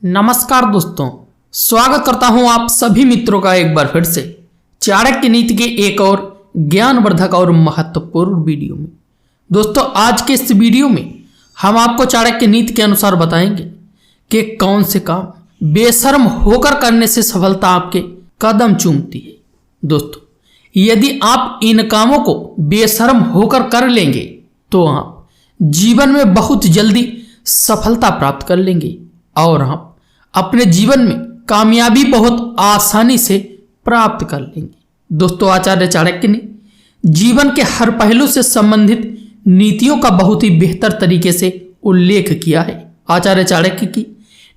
नमस्कार दोस्तों, स्वागत करता हूं आप सभी मित्रों का एक बार फिर से चाणक्य नीति के एक और ज्ञानवर्धक और महत्वपूर्ण वीडियो में। दोस्तों, आज के इस वीडियो में हम आपको चाणक्य नीति के अनुसार बताएंगे कि कौन से काम बेशर्म होकर करने से सफलता आपके कदम चूमती है। दोस्तों, यदि आप इन कामों को बेशर्म होकर कर लेंगे तो आप जीवन में बहुत जल्दी सफलता प्राप्त कर लेंगे और आप अपने जीवन में कामयाबी बहुत आसानी से प्राप्त कर लेंगे। दोस्तों, आचार्य चाणक्य ने जीवन के हर पहलू से संबंधित नीतियों का बहुत ही बेहतर तरीके से उल्लेख किया है। आचार्य चाणक्य की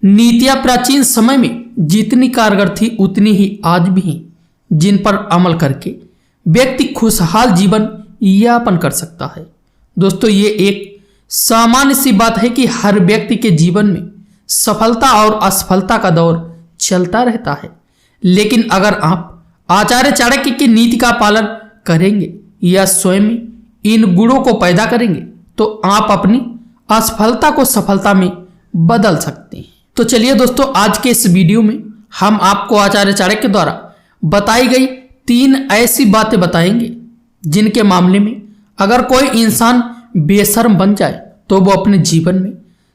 नीतियां प्राचीन समय में जितनी कारगर थी उतनी ही आज भी हैं, जिन पर अमल करके व्यक्ति खुशहाल जीवन यापन कर सकता है। दोस्तों, ये एक सामान्य सी बात है कि हर व्यक्ति के जीवन में सफलता और असफलता का दौर चलता रहता है, लेकिन अगर आप आचार्य चाणक्य की नीति का पालन करेंगे या स्वयं में इन गुणों को पैदा करेंगे तो आप अपनी असफलता को सफलता में बदल सकते हैं। तो चलिए दोस्तों, आज के इस वीडियो में हम आपको आचार्य चाणक्य द्वारा बताई गई 3 ऐसी बातें बताएंगे जिनके मामले में अगर कोई इंसान बेशर्म बन जाए तो वो अपने जीवन में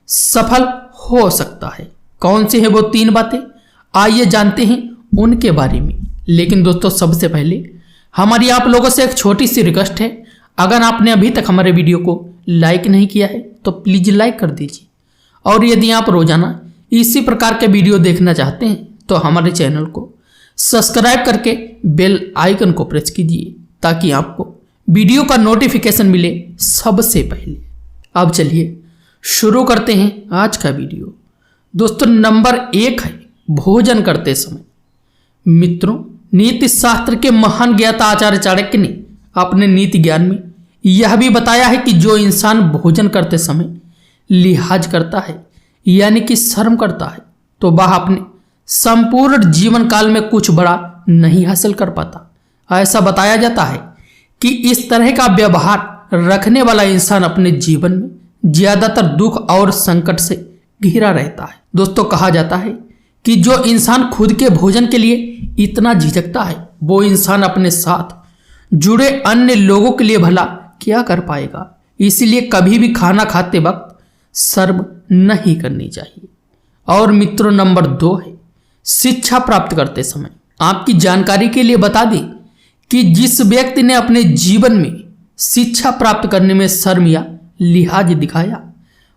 सफल हो सकता है। कौन सी है वो 3 बातें, आइए जानते हैं उनके बारे में। लेकिन दोस्तों, सबसे पहले हमारी आप लोगों से एक छोटी सी रिक्वेस्ट है, अगर आपने अभी तक हमारे वीडियो को लाइक नहीं किया है तो प्लीज लाइक कर दीजिए, और यदि आप रोजाना इसी प्रकार के वीडियो देखना चाहते हैं तो हमारे चैनल को सब्सक्राइब करके बेल आइकन को प्रेस कीजिए ताकि आपको वीडियो का नोटिफिकेशन मिले सबसे पहले। अब चलिए शुरू करते हैं आज का वीडियो। दोस्तों, नंबर 1 है भोजन करते समय। मित्रों, नीति शास्त्र के महान ज्ञाता आचार्य चाणक्य ने अपने नीति ज्ञान में यह भी बताया है कि जो इंसान भोजन करते समय लिहाज करता है यानी कि शर्म करता है तो वह अपने संपूर्ण जीवन काल में कुछ बड़ा नहीं हासिल कर पाता। ऐसा बताया जाता है कि इस तरह का व्यवहार रखने वाला इंसान अपने जीवन में ज्यादातर दुख और संकट से घिरा रहता है। दोस्तों, कहा जाता है कि जो इंसान खुद के भोजन के लिए इतना झिझकता है वो इंसान अपने साथ जुड़े अन्य लोगों के लिए भला क्या कर पाएगा। इसलिए कभी भी खाना खाते वक्त शर्म नहीं करनी चाहिए। और मित्रों, नंबर 2 है शिक्षा प्राप्त करते समय। आपकी जानकारी के लिए बता दें कि जिस व्यक्ति ने अपने जीवन में शिक्षा प्राप्त करने में शर्म या लिहाज दिखाया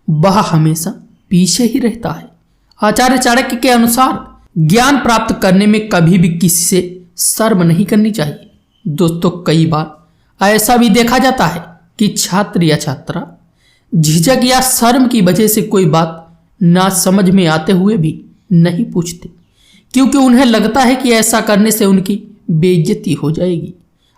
वह हमेशा पीछे ही रहता है। आचार्य चाणक्य के अनुसार ज्ञान प्राप्त करने में कभी भी किसी से शर्म नहीं करनी चाहिए। दोस्तों, कई बार ऐसा भी देखा जाता है कि छात्र या छात्रा झिझक या शर्म की वजह से कोई बात ना समझ में आते हुए भी नहीं पूछते, क्योंकि उन्हें लगता है कि ऐसा करने से उनकी बेइज्जती हो जाएगी।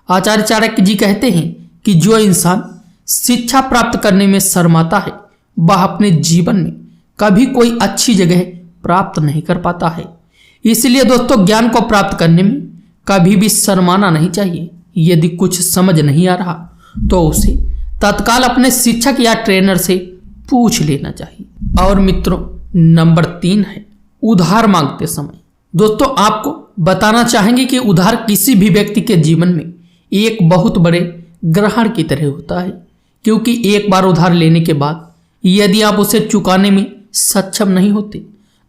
आचार्य चाणक्य जी कहते हैं कि जो इंसान शिक्षा प्राप्त करने में शर्माता है वह अपने जीवन में कभी कोई अच्छी जगह प्राप्त नहीं कर पाता है। इसलिए दोस्तों, ज्ञान को प्राप्त करने में कभी भी शर्माना नहीं चाहिए। यदि कुछ समझ नहीं आ रहा तो उसे तत्काल अपने शिक्षक या ट्रेनर से पूछ लेना चाहिए। और मित्रों, नंबर 3 है उधार मांगते समय। दोस्तों, आपको बताना चाहेंगे कि उधार किसी भी व्यक्ति के जीवन में एक बहुत बड़े ग्रहण की तरह होता है, क्योंकि एक बार उधार लेने के बाद यदि आप उसे चुकाने में सक्षम नहीं होते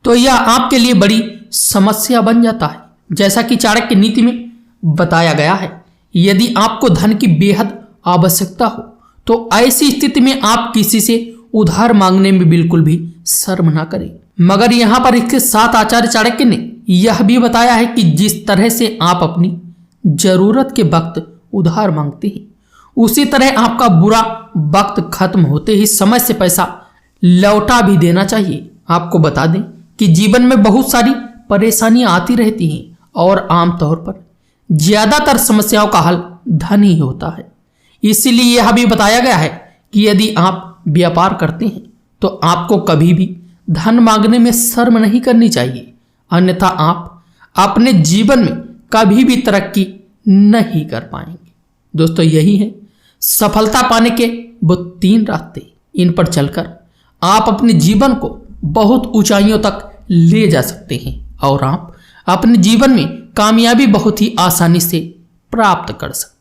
तो यह आपके लिए बड़ी समस्या बन जाता है। जैसा कि चाणक्य नीति में बताया गया है, यदि आपको धन की बेहद आवश्यकता हो तो ऐसी स्थिति में आप किसी से उधार मांगने में बिल्कुल भी शर्म ना करें। मगर यहाँ पर इसके साथ आचार्य चाणक्य ने यह भी बताया है कि जिस तरह से आप अपनी जरूरत के वक्त उधार मांगते हैं उसी तरह आपका बुरा वक्त खत्म होते ही समय से पैसा लौटा भी देना चाहिए। आपको बता दें कि जीवन में बहुत सारी परेशानियां आती रहती हैं और आमतौर पर ज्यादातर समस्याओं का हल धन ही होता है। इसीलिए यह भी बताया गया है कि यदि आप व्यापार करते हैं तो आपको कभी भी धन मांगने में शर्म नहीं करनी चाहिए, अन्यथा आप अपने जीवन में कभी भी तरक्की नहीं कर पाएंगे। दोस्तों, यही है सफलता पाने के वो 3 रास्ते। इन पर चलकर आप अपने जीवन को बहुत ऊंचाइयों तक ले जा सकते हैं और आप अपने जीवन में कामयाबी बहुत ही आसानी से प्राप्त कर सकते हैं।